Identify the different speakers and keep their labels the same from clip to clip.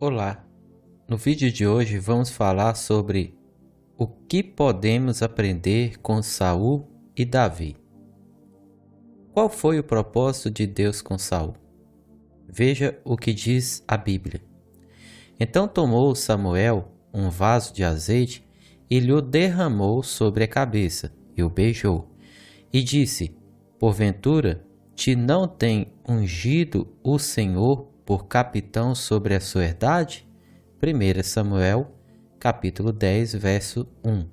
Speaker 1: Olá! No vídeo de hoje vamos falar sobre o que podemos aprender com Saul e Davi. Qual foi o propósito de Deus com Saul? Veja o que diz a Bíblia. Então tomou Samuel um vaso de azeite e lhe derramou sobre a cabeça e o beijou. E disse: Porventura, te não tem ungido o Senhor por capitão sobre a sua herdade? 1 Samuel, capítulo 10, verso 1.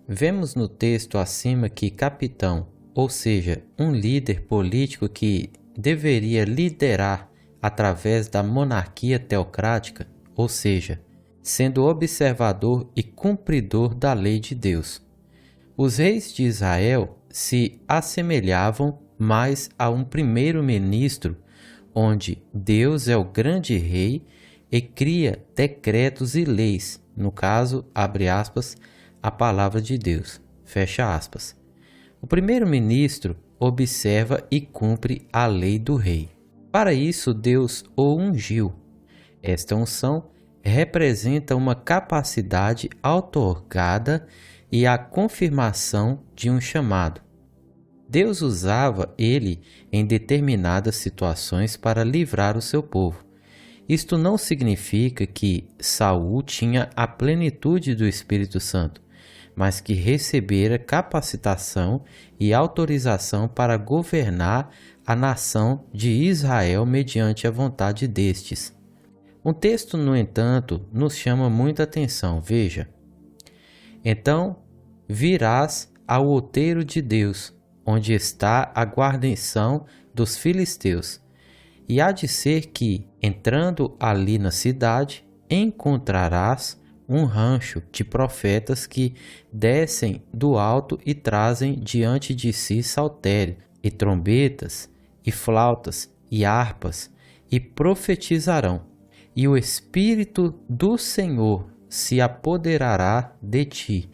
Speaker 1: Vemos no texto acima que capitão, ou seja, um líder político que deveria liderar através da monarquia teocrática, ou seja, sendo observador e cumpridor da lei de Deus. Os reis de Israel se assemelhavam mais a um primeiro-ministro, onde Deus é o grande rei e cria decretos e leis, no caso, abre aspas, a palavra de Deus, fecha aspas. O primeiro-ministro observa e cumpre a lei do rei. Para isso, Deus o ungiu. Esta unção representa uma capacidade outorgada e a confirmação de um chamado. Deus usava ele em determinadas situações para livrar o seu povo. Isto não significa que Saul tinha a plenitude do Espírito Santo, mas que recebera capacitação e autorização para governar a nação de Israel mediante a vontade destes. Um texto, no entanto, nos chama muita atenção. Veja: Então virás ao outeiro de Deus, onde está a guarnição dos filisteus. E há de ser que, entrando ali na cidade, encontrarás um rancho de profetas que descem do alto e trazem diante de si saltério, e trombetas, e flautas, e harpas, e profetizarão. E o Espírito do Senhor se apoderará de ti,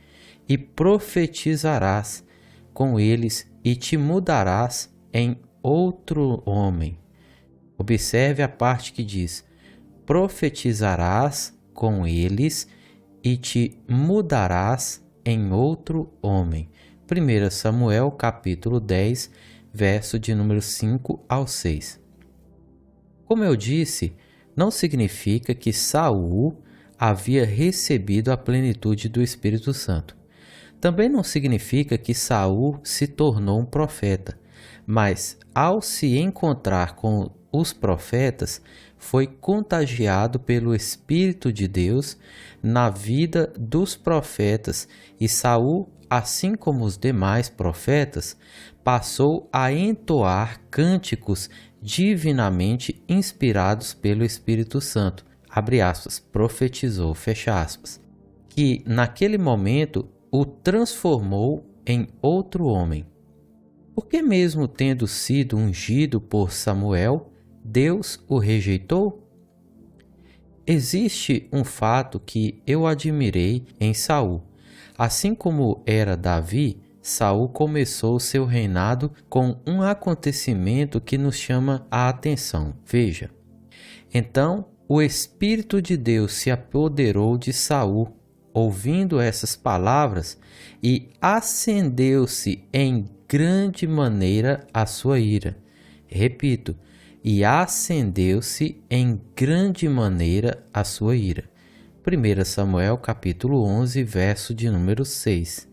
Speaker 1: e profetizarás com eles, e te mudarás em outro homem. Observe a parte que diz: profetizarás com eles e te mudarás em outro homem. 1 Samuel, capítulo 10, verso de número 5 ao 6. Como eu disse, não significa que Saul havia recebido a plenitude do Espírito Santo. Também não significa que Saul se tornou um profeta, mas ao se encontrar com os profetas, foi contagiado pelo Espírito de Deus na vida dos profetas, e Saul, assim como os demais profetas, passou a entoar cânticos divinamente inspirados pelo Espírito Santo, abre aspas, profetizou, fecha aspas, que naquele momento o transformou em outro homem. Porque mesmo tendo sido ungido por Samuel, Deus o rejeitou? Existe um fato que eu admirei em Saul. Assim como era Davi, Saul começou seu reinado com um acontecimento que nos chama a atenção. Veja. Então, o Espírito de Deus se apoderou de Saul, ouvindo essas palavras, e acendeu-se em grande maneira a sua ira. Repito, e acendeu-se em grande maneira a sua ira. 1 Samuel, capítulo 11, verso de número 6.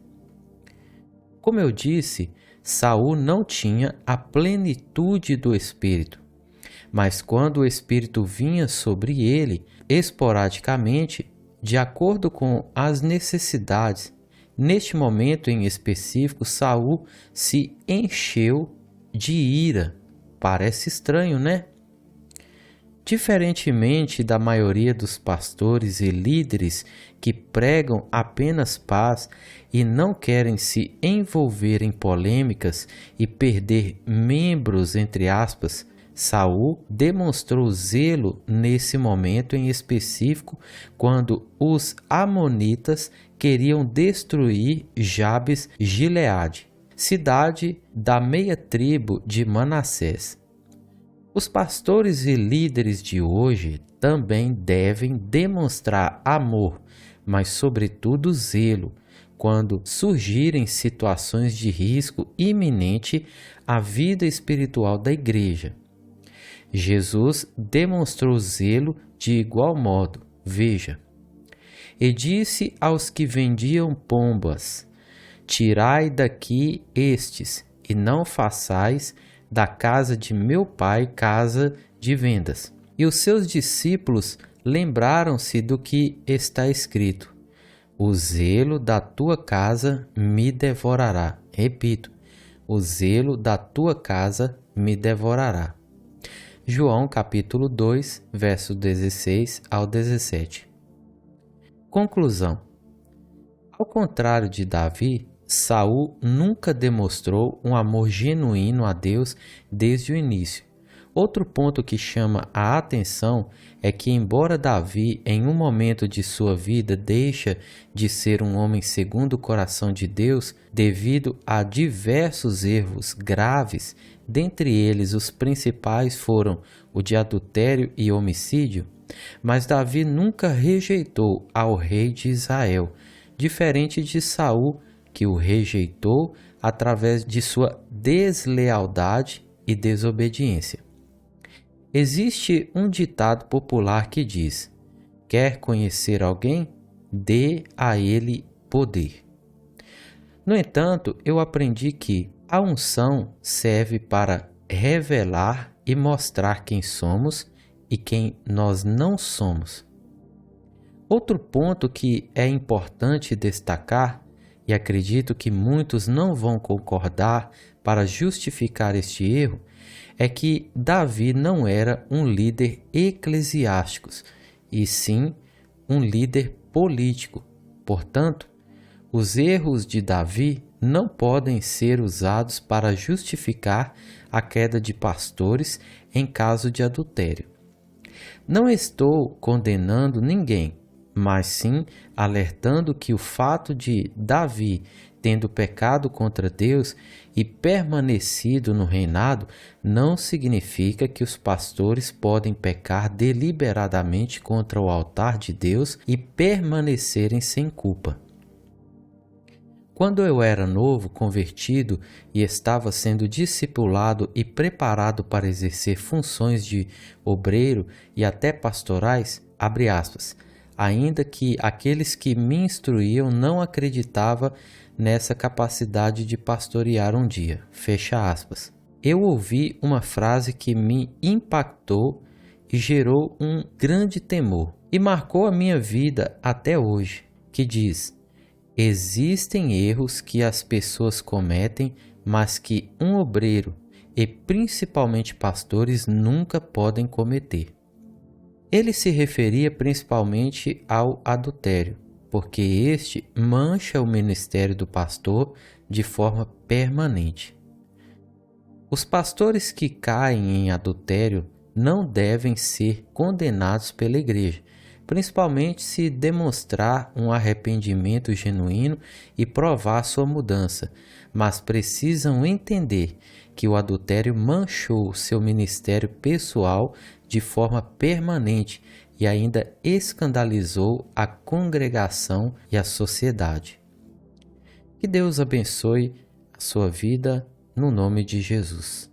Speaker 1: Como eu disse, Saul não tinha a plenitude do Espírito, mas quando o Espírito vinha sobre ele, esporadicamente, de acordo com as necessidades, neste momento em específico, Saul se encheu de ira. Parece estranho, né? Diferentemente da maioria dos pastores e líderes que pregam apenas paz e não querem se envolver em polêmicas e perder membros, entre aspas, Saul demonstrou zelo nesse momento em específico quando os amonitas queriam destruir Jabes Gileade, cidade da meia tribo de Manassés. Os pastores e líderes de hoje também devem demonstrar amor, mas sobretudo zelo, quando surgirem situações de risco iminente à vida espiritual da igreja. Jesus demonstrou zelo de igual modo. Veja: e disse aos que vendiam pombas: tirai daqui estes, e não façais da casa de meu pai casa de vendas. E os seus discípulos lembraram-se do que está escrito: o zelo da tua casa me devorará. Repito, o zelo da tua casa me devorará. João capítulo 2, versos 16 ao 17. Conclusão: ao contrário de Davi, Saul nunca demonstrou um amor genuíno a Deus desde o início. Outro ponto que chama a atenção é que, embora Davi, em um momento de sua vida, deixa de ser um homem segundo o coração de Deus devido a diversos erros graves, dentre eles os principais foram o de adultério e homicídio, mas Davi nunca rejeitou ao rei de Israel, diferente de Saul, que o rejeitou através de sua deslealdade e desobediência. Existe um ditado popular que diz: quer conhecer alguém? Dê a ele poder. No entanto, eu aprendi que a unção serve para revelar e mostrar quem somos e quem nós não somos. Outro ponto que é importante destacar, e acredito que muitos não vão concordar para justificar este erro, é que Davi não era um líder eclesiástico, e sim um líder político. Portanto, os erros de Davi não podem ser usados para justificar a queda de pastores em caso de adultério. Não estou condenando ninguém, mas sim alertando que o fato de Davi, tendo pecado contra Deus e permanecido no reinado, não significa que os pastores podem pecar deliberadamente contra o altar de Deus e permanecerem sem culpa. Quando eu era novo, convertido e estava sendo discipulado e preparado para exercer funções de obreiro e até pastorais, abre aspas, ainda que aqueles que me instruíam não acreditavam nessa capacidade de pastorear um dia, fecha aspas. Eu ouvi uma frase que me impactou e gerou um grande temor e marcou a minha vida até hoje, que diz: existem erros que as pessoas cometem, mas que um obreiro e principalmente pastores nunca podem cometer. Ele se referia principalmente ao adultério, porque este mancha o ministério do pastor de forma permanente. Os pastores que caem em adultério não devem ser condenados pela igreja, principalmente se demonstrar um arrependimento genuíno e provar sua mudança, mas precisam entender que o adultério manchou seu ministério pessoal de forma permanente e ainda escandalizou a congregação e a sociedade. Que Deus abençoe a sua vida no nome de Jesus.